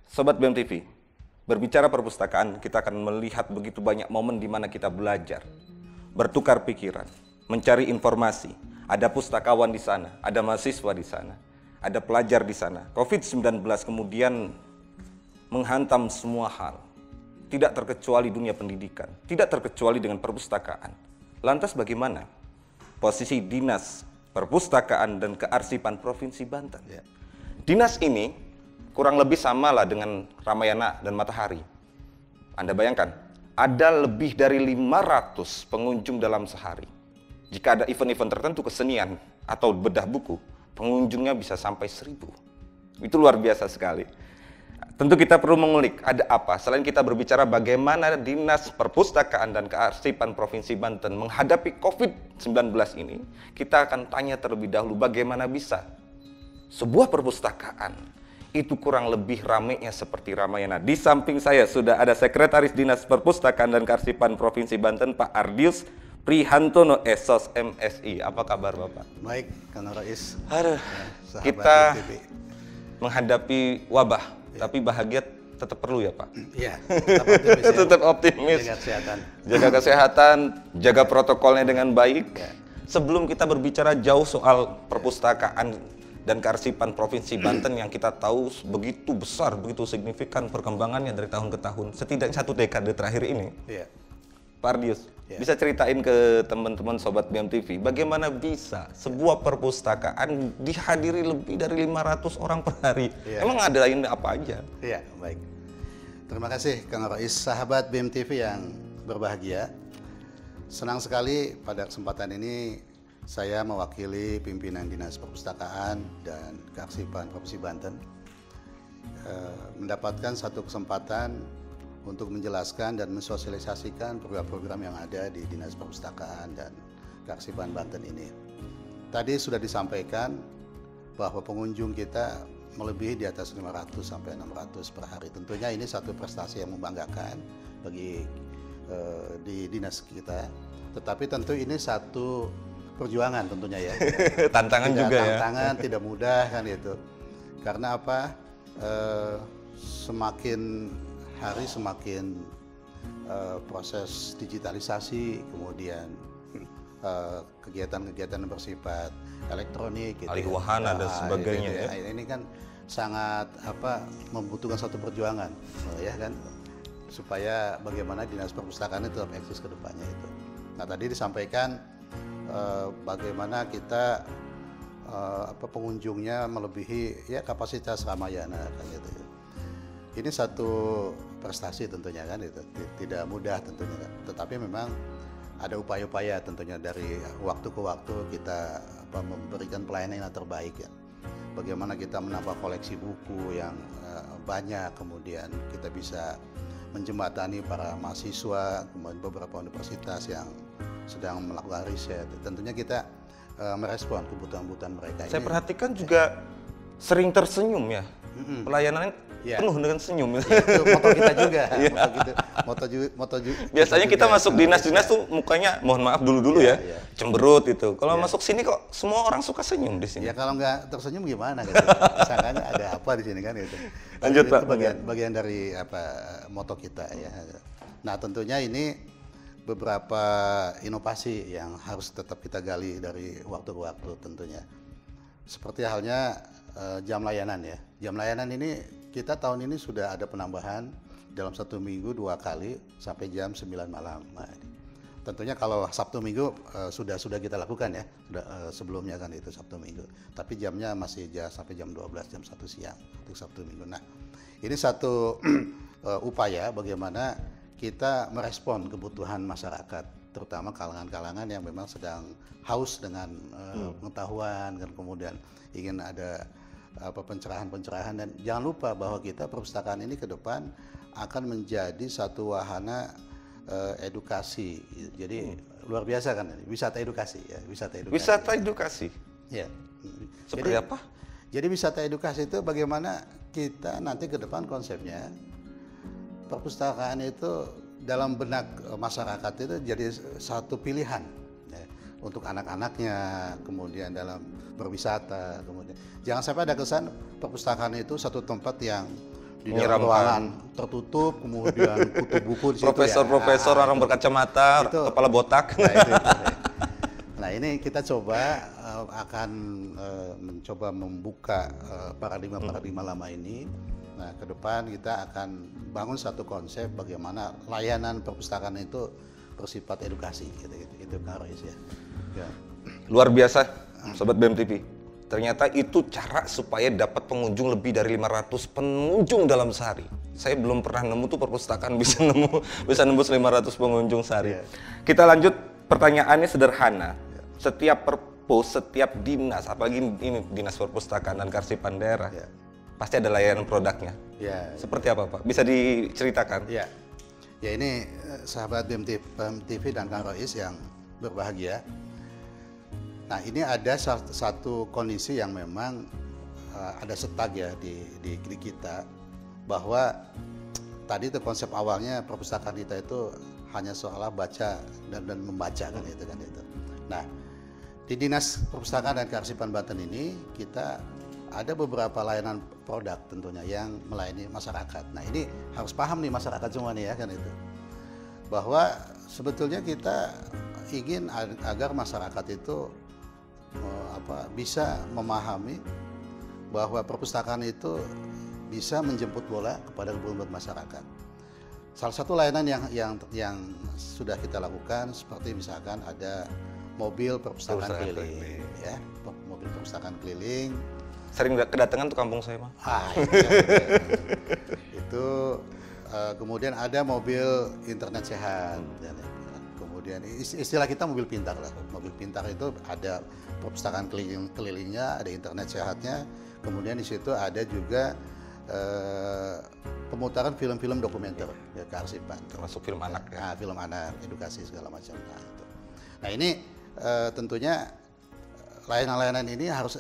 Sobat BMTV, berbicara perpustakaan, kita akan melihat begitu banyak momen di mana kita belajar, bertukar pikiran, mencari informasi. Ada pustakawan di sana, ada mahasiswa di sana, ada pelajar di sana. COVID-19 kemudian menghantam semua hal, tidak terkecuali dunia pendidikan, tidak terkecuali dengan perpustakaan. Lantas bagaimana posisi Dinas Perpustakaan dan Kearsipan Provinsi Banten? Dinas ini kurang lebih sama lah dengan Ramayana dan Matahari. Anda bayangkan, ada lebih dari 500 pengunjung dalam sehari. Jika ada event-event tertentu kesenian atau bedah buku, pengunjungnya bisa sampai 1000. Itu luar biasa sekali. Tentu kita perlu mengulik, ada apa? Selain kita berbicara bagaimana Dinas Perpustakaan dan Kearsipan Provinsi Banten menghadapi COVID-19 ini, kita akan tanya terlebih dahulu bagaimana bisa sebuah perpustakaan itu kurang lebih ramainya seperti Ramayana. Di samping saya sudah ada Sekretaris Dinas Perpustakaan dan Kearsipan Provinsi Banten, Pak Ardius Prihantono, Esos MSI. Apa kabar Bapak? Baik, Kang Rais. Aduh, kita menghadapi wabah, tapi bahagia tetap perlu ya Pak? Iya, tetap optimis. Tetap optimis. Jaga kesehatan. Jaga kesehatan, jaga protokolnya dengan baik. Sebelum kita berbicara jauh soal perpustakaan dan Kearsipan Provinsi Banten yang kita tahu begitu besar, begitu signifikan perkembangannya dari tahun ke tahun, setidaknya 1 dekade terakhir ini. Pak Ardius, bisa ceritain ke teman-teman Sobat BMTV, bagaimana bisa sebuah perpustakaan dihadiri lebih dari 500 orang per hari? Emang ngadain apa aja? Iya, baik. Terima kasih Kang Rais, sahabat BMTV yang berbahagia. Senang sekali pada kesempatan ini saya mewakili pimpinan Dinas Perpustakaan dan Kearsipan Provinsi Banten mendapatkan satu kesempatan untuk menjelaskan dan mensosialisasikan program-program yang ada di Dinas Perpustakaan dan Kearsipan Banten ini. Tadi sudah disampaikan bahwa pengunjung kita melebihi di atas 500 sampai 600 per hari. Tentunya ini satu prestasi yang membanggakan bagi di dinas kita. Tetapi tentu ini satu perjuangan tentunya ya. Tantangan juga ya. Tantangan tidak mudah kan itu. Karena apa? Semakin hari semakin proses digitalisasi, kemudian kegiatan-kegiatan yang bersifat elektronik, gitu alih wahana dan sebagainya. Ini kan sangat membutuhkan satu perjuangan, ya kan, supaya bagaimana Dinas Perpustakaan itu tetap eksis ke depannya itu. Nah tadi disampaikan bagaimana kita pengunjungnya melebihi ya kapasitas Ramayana kan gitu. Ini satu prestasi tentunya kan itu tidak mudah tentunya kan. Tetapi memang ada upaya-upaya tentunya dari waktu ke waktu kita memberikan pelayanan yang terbaik ya. Bagaimana kita menambah koleksi buku yang banyak, kemudian kita bisa menjembatani para mahasiswa, kemudian beberapa universitas yang sedang melakukan riset. Tentunya kita merespon kebutuhan-kebutuhan mereka. Saya perhatikan juga sering tersenyum ya. Pelayanannya penuh dengan senyum. Itu moto kita juga. Biasanya kita masuk dinas-dinas tuh mukanya, mohon maaf dulu ya, cemberut itu. Kalau masuk sini kok semua orang suka senyum di sini. Ya kalau nggak tersenyum gimana gitu. Sangkanya ada apa di sini kan gitu. Lanjut Pak. Bagian dari moto kita ya. Nah tentunya ini beberapa inovasi yang harus tetap kita gali dari waktu ke waktu tentunya. Seperti halnya jam layanan ya. Jam layanan ini kita tahun ini sudah ada penambahan dalam 1 minggu 2 kali sampai jam 9 malam. Nah, tentunya kalau Sabtu Minggu sudah kita lakukan ya, sudah sebelumnya kan itu Sabtu Minggu. Tapi jamnya masih sampai jam 12, jam 1 siang untuk Sabtu Minggu. Nah, ini satu upaya bagaimana kita merespon kebutuhan masyarakat, terutama kalangan-kalangan yang memang sedang haus dengan pengetahuan dan kemudian ingin ada pencerahan-pencerahan. Dan jangan lupa bahwa kita perpustakaan ini ke depan akan menjadi satu wahana edukasi. Jadi luar biasa kan ini, wisata edukasi ya, wisata edukasi. Wisata edukasi. Ya. Seperti apa? Jadi wisata edukasi itu bagaimana kita nanti ke depan konsepnya perpustakaan itu dalam benak masyarakat itu jadi satu pilihan ya, untuk anak-anaknya, kemudian dalam berwisata, kemudian jangan sampai ada kesan perpustakaan itu satu tempat yang di dalam ruangan tertutup, kemudian kutu buku di situ. Profesor-profesor orang berkacamata, itu, kepala botak. Nah ini kita coba akan mencoba membuka paradigma lama ini. Nah ke depan kita akan bangun satu konsep bagaimana layanan perpustakaan itu bersifat edukasi, itu Kak Rois ya. Luar biasa, Sobat BMTV. Ternyata itu cara supaya dapat pengunjung lebih dari 500 pengunjung dalam sehari. Saya belum pernah nemu tuh perpustakaan bisa nembus 500 pengunjung sehari. Kita lanjut, pertanyaannya sederhana. Setiap perpus, setiap dinas, apalagi ini Dinas Perpustakaan dan Kearsipan Daerah, pasti ada layanan produknya. Seperti apa Pak? Bisa diceritakan? Ya ini sahabat BMTV dan Kang Rois yang berbahagia. Nah ini ada satu kondisi yang memang ada stuck ya di kita, bahwa tadi itu konsep awalnya perpustakaan kita itu hanya seolah baca dan membaca kan itu. Nah di Dinas Perpustakaan dan Kearsipan Banten ini kita ada beberapa layanan produk tentunya yang melayani masyarakat. Nah ini harus paham nih masyarakat semua nih ya kan itu, bahwa sebetulnya kita ingin agar masyarakat itu bisa memahami bahwa perpustakaan itu bisa menjemput bola kepada kebutuhan masyarakat. Salah satu layanan yang sudah kita lakukan seperti misalkan ada mobil perpustakaan keliling, ya, mobil perpustakaan keliling. Sering kedatangan tuh kampung saya, Pak. Itu kemudian ada mobil internet sehat. Kemudian istilah kita mobil pintar lah. Mobil pintar itu ada perpustakaan kelilingnya, ada internet sehatnya. Kemudian di situ ada juga pemutaran film-film dokumenter ya, kearsipan. Termasuk film anak ya. Nah, film anak, edukasi segala macam. Nah ini tentunya layanan-layanan ini harus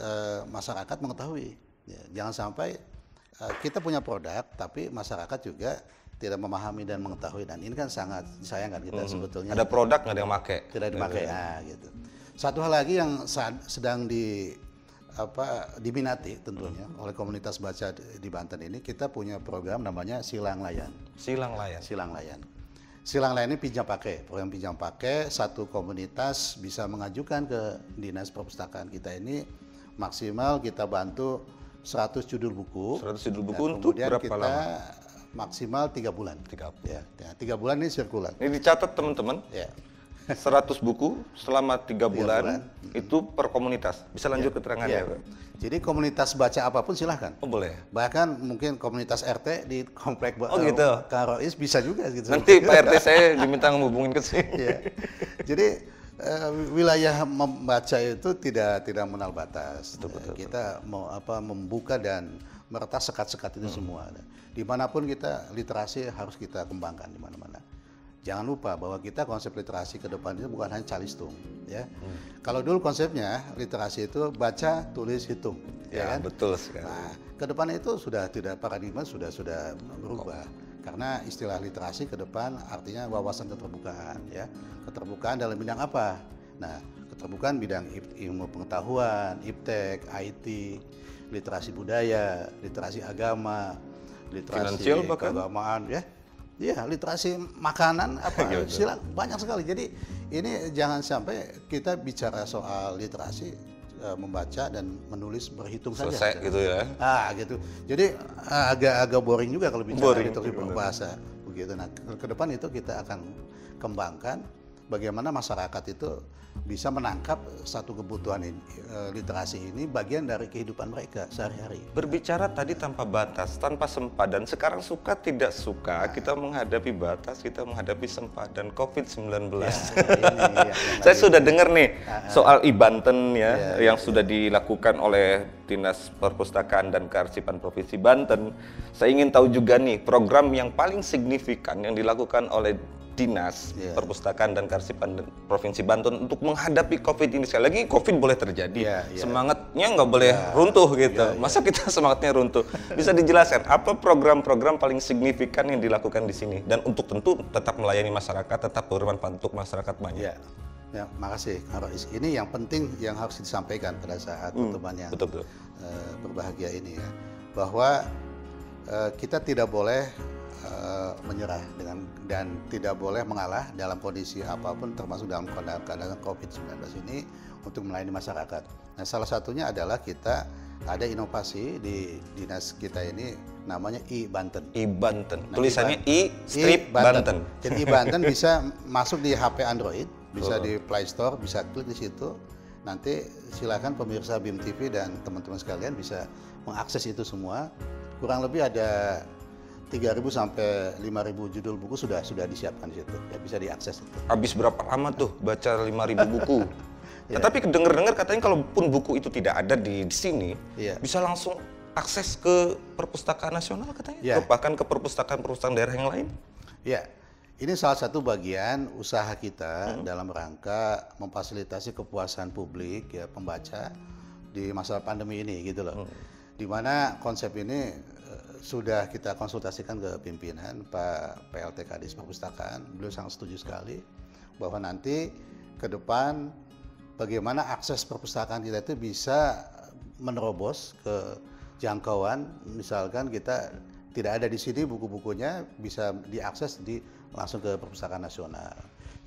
masyarakat mengetahui. Ya, jangan sampai kita punya produk tapi masyarakat juga tidak memahami dan mengetahui, dan ini kan sangat disayangkan kita sebetulnya. Ada produk nggak ada yang pakai? Tidak dipakai, gitu. Satu hal lagi yang sedang diminati tentunya oleh komunitas baca di Banten ini, kita punya program namanya Silang Layan. Silang Layan ini pinjam pakai, program pinjam pakai. Satu komunitas bisa mengajukan ke Dinas Perpustakaan kita ini, maksimal kita bantu 100 judul buku. 100 judul buku untuk berapa lama? Maksimal 3 bulan. 3 bulan ini sirkulan. Ini dicatat teman-teman. Ya. 100 buku selama 3 bulan itu per komunitas. Bisa lanjut keterangannya, Pak? Jadi komunitas baca apapun silahkan. Oh boleh. Bahkan mungkin komunitas RT di komplek gitu. Kang Rois bisa juga gitu. Nanti Pak RT saya diminta menghubungin ke sini. Jadi wilayah membaca itu tidak mengenal batas. Betul. Kita mau membuka dan meretas sekat-sekat itu semua. Dimanapun kita literasi harus kita kembangkan di mana-mana. Jangan lupa bahwa kita konsep literasi ke depan itu bukan hanya calistung, ya. Kalau dulu konsepnya literasi itu baca, tulis, hitung, ya kan? Betul sekali. Nah, ke depan itu sudah tidak, paradigma sudah berubah. Karena istilah literasi ke depan artinya wawasan keterbukaan, ya. Keterbukaan dalam bidang apa? Nah, keterbukaan bidang ilmu pengetahuan, iptek, IT, literasi budaya, literasi agama, literasi keagamaan, ya. Iya, literasi makanan istilah banyak sekali. Jadi ini jangan sampai kita bicara soal literasi membaca dan menulis berhitung selesai saja. Gitu ya. Gitu. Jadi agak boring juga kalau bicara literasi berbahasa begitu. Nah, ke depan itu kita akan kembangkan bagaimana masyarakat itu bisa menangkap satu kebutuhan literasi ini bagian dari kehidupan mereka sehari-hari. Berbicara tadi tanpa batas, tanpa sempadan, sekarang suka tidak suka kita menghadapi batas, kita menghadapi sempadan COVID-19. Saya sudah dengar nih soal Banten yang sudah dilakukan oleh Dinas Perpustakaan dan Kearsipan Provinsi Banten. Saya ingin tahu juga nih program yang paling signifikan yang dilakukan oleh Dinas Perpustakaan dan Kearsipan Provinsi Banten untuk menghadapi COVID ini. Sekali lagi COVID boleh terjadi, semangatnya nggak boleh runtuh gitu. Masa kita semangatnya runtuh? Bisa dijelaskan apa program-program paling signifikan yang dilakukan di sini dan untuk tentu tetap melayani masyarakat, tetap bermanfaat untuk masyarakat banyak. Ya, makasih Kang Rois. Ini yang penting yang harus disampaikan pada saat pertemuan yang betul. berbahagia ini ya, bahwa kita tidak boleh menyerah dan tidak boleh mengalah dalam kondisi apapun, termasuk dalam keadaan COVID-19 ini untuk melayani masyarakat. Nah, salah satunya adalah kita ada inovasi di dinas kita ini namanya iBanten. iBanten. Nah, Tulisannya I-Banten. Jadi iBanten bisa masuk di HP Android, bisa di Play Store, bisa klik di situ. Nanti silakan pemirsa BIM TV dan teman-teman sekalian bisa mengakses itu semua. Kurang lebih ada 3.000 sampai 5.000 judul buku sudah disiapkan di situ. Ya, bisa diakses itu. Habis berapa lama tuh baca 5.000 buku? Nah, tapi dengar-dengar katanya kalaupun buku itu tidak ada di sini, bisa langsung akses ke Perpustakaan Nasional katanya, bahkan ke perpustakaan-perpustakaan daerah yang lain. Ya, ini salah satu bagian usaha kita dalam rangka memfasilitasi kepuasan publik ya pembaca di masa pandemi ini gitu loh. Dimana konsep ini sudah kita konsultasikan ke pimpinan Pak PLT Kadis Perpustakaan, beliau sangat setuju sekali bahwa nanti ke depan bagaimana akses perpustakaan kita itu bisa menerobos ke jangkauan, misalkan kita tidak ada di sini buku-bukunya bisa diakses langsung ke Perpustakaan Nasional.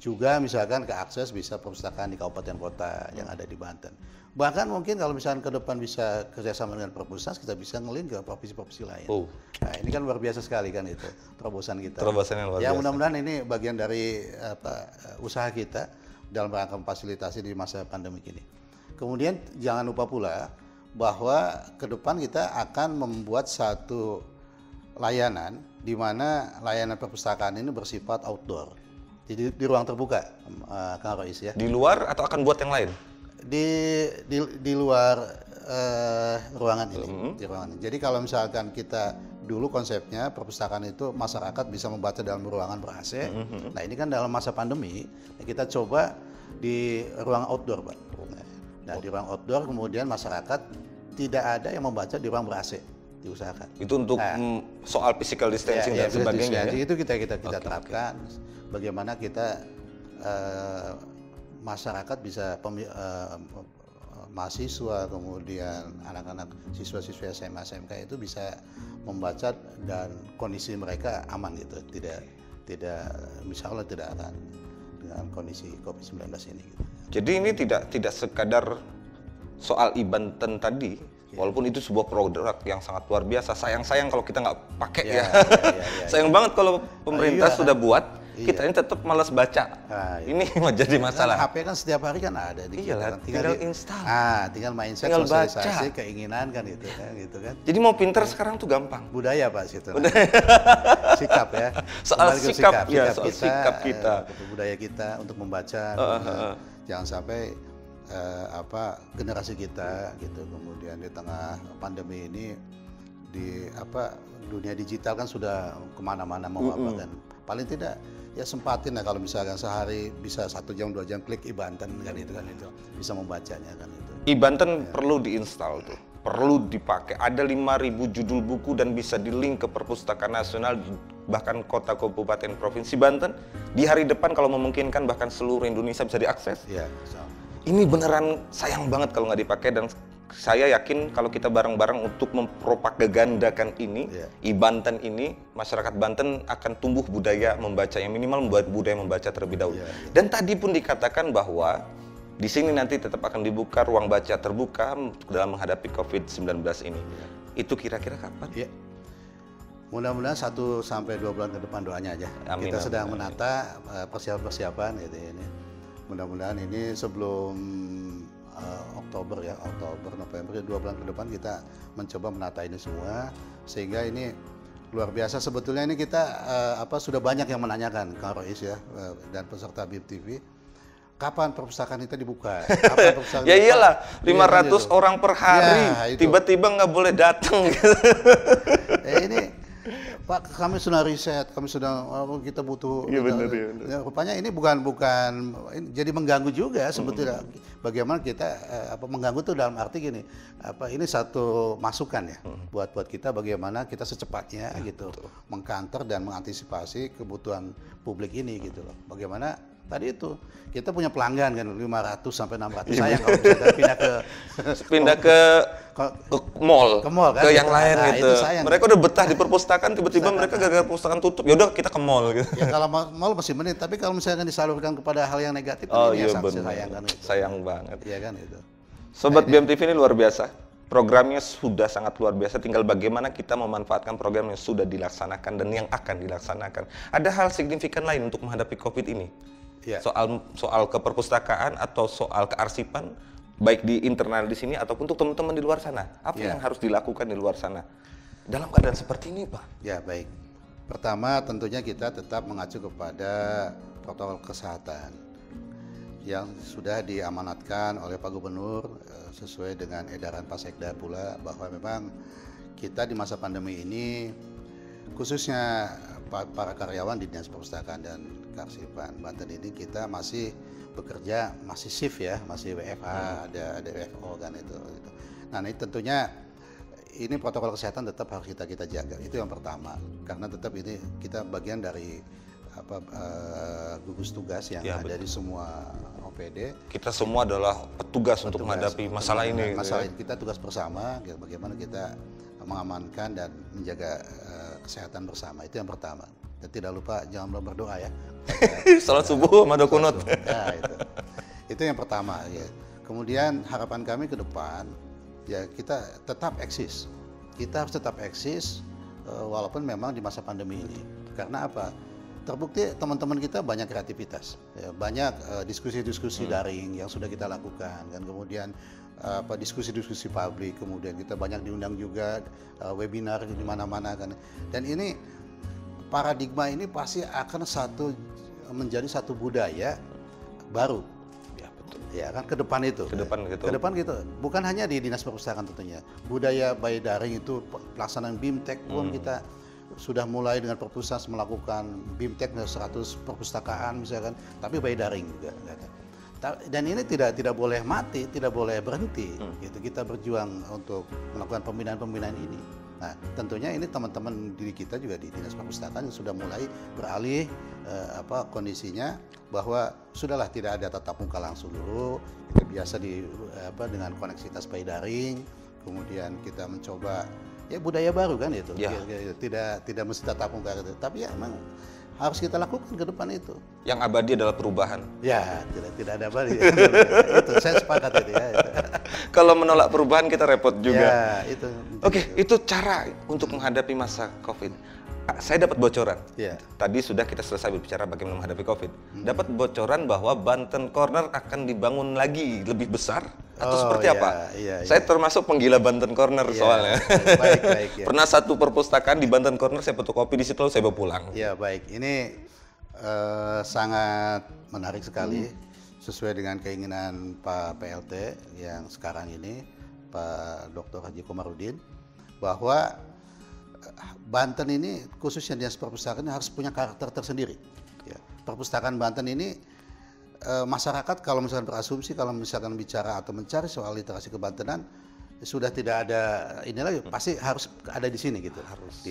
Juga misalkan ke akses bisa perpustakaan di kabupaten kota yang ada di Banten. Bahkan mungkin kalau misalkan ke depan bisa kerjasama dengan Perpusnas, kita bisa ngelink ke provinsi-provinsi lain. Nah, ini kan luar biasa sekali kan itu terobosan kita. Terobosan yang luar biasa. Ya mudah-mudahan ini bagian dari usaha kita dalam rangka memfasilitasi di masa pandemi ini. Kemudian jangan lupa pula bahwa ke depan kita akan membuat satu layanan di mana layanan perpustakaan ini bersifat outdoor. Jadi di ruang terbuka, Kang Rois ya. Di luar atau akan buat yang lain? Di luar ruangan ini, di ruangan ini. Jadi kalau misalkan kita dulu konsepnya perpustakaan itu masyarakat bisa membaca dalam ruangan ber-AC. Nah, ini kan dalam masa pandemi kita coba di ruang outdoor, Pak. Nah, di ruang outdoor kemudian masyarakat tidak ada yang membaca di ruang ber-AC, diusahakan. Itu untuk soal physical distancing dan sebagainya. Itu kita terapkan. Bagaimana kita masyarakat bisa mahasiswa, kemudian anak-anak siswa-siswa SMA SMK itu bisa membaca dan kondisi mereka aman gitu, tidak insya Allah tidak akan dengan kondisi COVID-19 ini gitu. Jadi ini tidak sekadar soal iBanten tadi, walaupun itu sebuah produk yang sangat luar biasa. Sayang kalau kita nggak pakai ya. Sayang banget kalau pemerintah sudah buat, kita ini tetap malas baca. Ini menjadi masalah. HP kan setiap hari kan ada di kita. Tinggal install. Tinggal mindset, sosialisasi, keinginan kan gitu kan. Jadi mau pinter sekarang tuh gampang. Budaya Pak situ. Sikap ya. Soal sikap kita. Budaya kita untuk membaca. Jangan sampai generasi kita gitu kemudian di tengah pandemi ini dunia digital kan sudah kemana-mana mewabahkan. Paling tidak ya sempatin lah kalau misalkan sehari bisa 1 jam 2 jam klik iBanten kan itu bisa membacanya kan itu. iBanten perlu diinstal tuh, perlu dipakai. Ada 5.000 judul buku dan bisa di-link ke Perpustakaan Nasional bahkan kota kabupaten provinsi Banten. Di hari depan kalau memungkinkan bahkan seluruh Indonesia bisa diakses. Iya. Ini beneran sayang banget kalau nggak dipakai dan saya yakin kalau kita bareng-bareng untuk mempropagandakan ini, iBanten ini, masyarakat Banten akan tumbuh budaya membaca, yang minimal membuat budaya membaca terlebih dahulu. Dan tadi pun dikatakan bahwa di sini nanti tetap akan dibuka ruang baca terbuka dalam menghadapi COVID-19 ini. Itu kira-kira kapan? Ya. Mudah-mudahan 1 sampai 2 bulan ke depan doanya aja. Amin, kita sedang menata persiapan gitu ini. Mudah-mudahan ini sebelum Oktober, November, 2 bulan ke depan kita mencoba menata ini semua sehingga ini luar biasa. Sebetulnya ini kita sudah banyak yang menanyakan Kang Rois ya dan peserta BIM TV. Kapan perpustakaan kita dibuka? Ya iyalah, 500 orang per hari, tiba-tiba nggak boleh datang. Ini Pak, kami sudah riset, kita butuh. Iya benar. Ya, rupanya ini bukan jadi mengganggu juga sebetulnya. Bagaimana kita mengganggu itu dalam arti gini, ini satu masukan ya buat kita bagaimana kita secepatnya gitu mengkanter dan mengantisipasi kebutuhan publik ini gitu loh. Bagaimana Tadi itu kita punya pelanggan kan 500 sampai 600. Sayang kalau misalkan pindah ke mall, ke mall kan, ke yang lain nah, gitu. itu sayang. Mereka udah betah di perpustakaan, tiba-tiba mereka gara-gara perpustakaan tutup, ya udah kita ke mall gitu. Ya kalau mall masih menit, tapi kalau misalkan disalurkan kepada hal yang negatif, ini yang sangat disayangkan. Sayang banget. Iya kan itu. Sobat BMTV ini luar biasa. Programnya sudah sangat luar biasa, tinggal bagaimana kita memanfaatkan program yang sudah dilaksanakan dan yang akan dilaksanakan. Ada hal signifikan lain untuk menghadapi COVID ini? Ya. Soal keperpustakaan atau soal kearsipan, baik di internal di sini ataupun untuk teman-teman di luar sana. Apa yang harus dilakukan di luar sana dalam keadaan seperti ini, Pak? Ya, baik. Pertama, tentunya kita tetap mengacu kepada protokol kesehatan yang sudah diamanatkan oleh Pak Gubernur sesuai dengan edaran Pak Sekda pula, bahwa memang kita di masa pandemi ini khususnya para karyawan di Dinas Perpustakaan dan Kearsipan Banten ini kita masih bekerja, masih shift ya, masih WFH, ada WFO kan itu. Nah, ini tentunya ini protokol kesehatan tetap harus kita jaga. Itu yang pertama, karena tetap ini kita bagian dari gugus tugas yang ada di semua OPD. Kita semua adalah petugas untuk menghadapi masalah ini. Masalah ini kita tugas bersama, bagaimana kita mengamankan dan menjaga kesehatan bersama. Itu yang pertama. Dan tidak lupa jangan lupa berdoa ya. Salat subuh sama doa kunut. Ya, itu yang pertama ya. Kemudian harapan kami ke depan ya kita tetap eksis. Kita harus tetap eksis walaupun memang di masa pandemi ini. Karena apa? Terbukti teman-teman kita banyak kreativitas, ya, banyak diskusi-diskusi daring yang sudah kita lakukan, kan kemudian diskusi-diskusi publik, kemudian kita banyak diundang juga webinar di mana-mana kan, dan ini paradigma ini pasti akan menjadi satu budaya baru, ya betul, ya kan ke depan itu, ke depan gitu, bukan hanya di Dinas Perpustakaan tentunya, budaya by daring itu pelaksanaan BIMTEK pun kita sudah mulai dengan perpustakaan melakukan BIMTEK 100 perpustakaan misalkan, tapi by daring juga. Dan ini tidak boleh mati, tidak boleh berhenti. Gitu. Kita berjuang untuk melakukan pembinaan-pembinaan ini. Nah, tentunya ini teman-teman diri kita juga di Dinas Perpustakaan yang sudah mulai beralih kondisinya bahwa sudahlah tidak ada tatap muka langsung dulu, kita biasa dengan koneksitas by daring, kemudian kita mencoba ya budaya baru kan itu, ya. Tidak mesti tatap muka gitu. Tapi ya memang harus kita lakukan ke depan itu. Yang abadi adalah perubahan. Ya, tidak ada abadi. Itu saya sepakat itu ya. Kalau menolak perubahan kita repot juga. Ya, itu. Oke, itu cara untuk menghadapi masa COVID. Saya dapat bocoran. Ya. Tadi sudah kita selesai berbicara bagaimana menghadapi COVID. Dapat bocoran bahwa Banten Corner akan dibangun lagi lebih besar atau seperti apa? Iya. Saya termasuk penggila Banten Corner soalnya. Baik. Ya. Pernah satu perpustakaan di Banten Corner saya fotokopi di situ lalu saya bawa pulang. Ya baik, ini sangat menarik sekali sesuai dengan keinginan Pak PLT yang sekarang ini Pak Dr. Haji Komarudin, bahwa Banten ini khususnya Dinas Perpustakaan harus punya karakter tersendiri. Ya. Perpustakaan Banten ini masyarakat kalau misalkan berasumsi kalau misalkan bicara atau mencari soal literasi kebantenan sudah tidak ada ini lagi, pasti harus ada di sini gitu. Harus.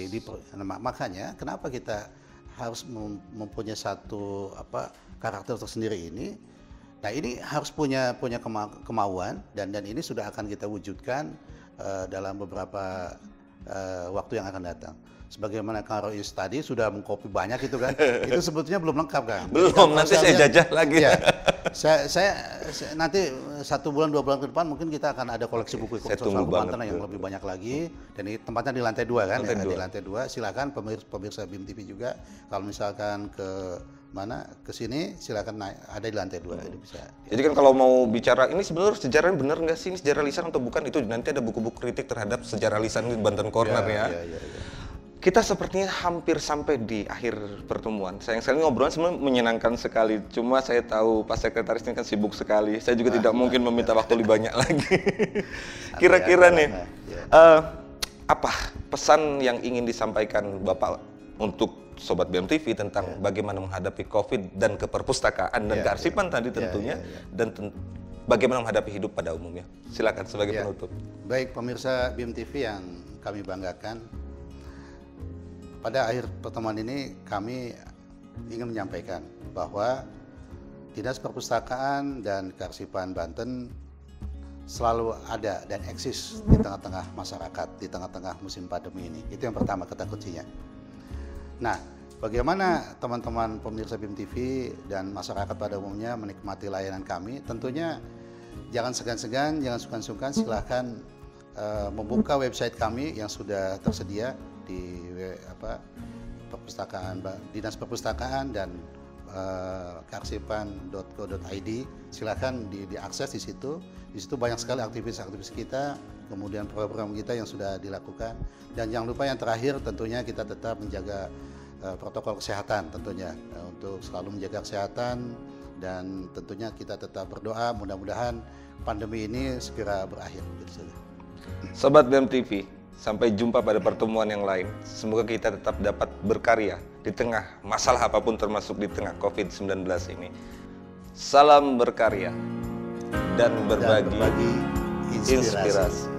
Makanya kenapa kita harus mempunyai satu karakter tersendiri ini. Nah ini harus punya kemauan dan ini sudah akan kita wujudkan dalam beberapa waktu yang akan datang. Sebagaimana Kang Rois tadi sudah mengkopi banyak itu kan, itu sebetulnya belum lengkap kan. Belum, nanti saya jajah lagi. Ya, saya nanti 1 bulan 2 bulan ke depan mungkin kita akan ada koleksi buku soal Banten yang lebih banyak lagi. Dan ini tempatnya di lantai 2 kan, di lantai 2. Silakan pemirsa BIM TV juga kalau misalkan ke sini silakan naik, ada di lantai 2 itu bisa. Jadi kan kalau mau bicara ini sebenarnya sejarahnya benar nggak sih, ini sejarah lisan atau bukan, itu nanti ada buku-buku kritik terhadap sejarah lisan di Banten Corner ya. Kita sepertinya hampir sampai di akhir pertemuan. Sayang sekali ngobrolan sebenarnya menyenangkan sekali. Cuma saya tahu Pak Sekretaris ini kan sibuk sekali. Saya juga tidak mungkin meminta waktu lebih banyak lagi. Kira-kira nih, apa pesan yang ingin disampaikan Bapak untuk Sobat BMTV tentang bagaimana menghadapi COVID dan keperpustakaan dan kearsipan tadi tentunya, dan bagaimana menghadapi hidup pada umumnya. Silakan sebagai penutup. Baik pemirsa BMTV yang kami banggakan, pada akhir pertemuan ini kami ingin menyampaikan bahwa Dinas Perpustakaan dan Kearsipan Banten selalu ada dan eksis di tengah-tengah masyarakat, di tengah-tengah musim pandemi ini. Itu yang pertama, kata kuncinya. Nah, bagaimana teman-teman pemirsa BIM TV dan masyarakat pada umumnya menikmati layanan kami? Tentunya jangan segan-segan, jangan sungkan-sungkan, silahkan membuka website kami yang sudah tersedia di Dinas Perpustakaan dan kearsipan.go.id. Silakan diakses di situ. Di situ banyak sekali aktivitas-aktivitas kita, kemudian program kita yang sudah dilakukan. Dan jangan lupa yang terakhir, tentunya kita tetap menjaga protokol kesehatan tentunya, untuk selalu menjaga kesehatan, dan tentunya kita tetap berdoa mudah-mudahan pandemi ini segera berakhir. Sobat BEM TV, sampai jumpa pada pertemuan yang lain. Semoga kita tetap dapat berkarya di tengah masalah apapun, termasuk di tengah COVID-19 ini. Salam berkarya dan berbagi inspirasi.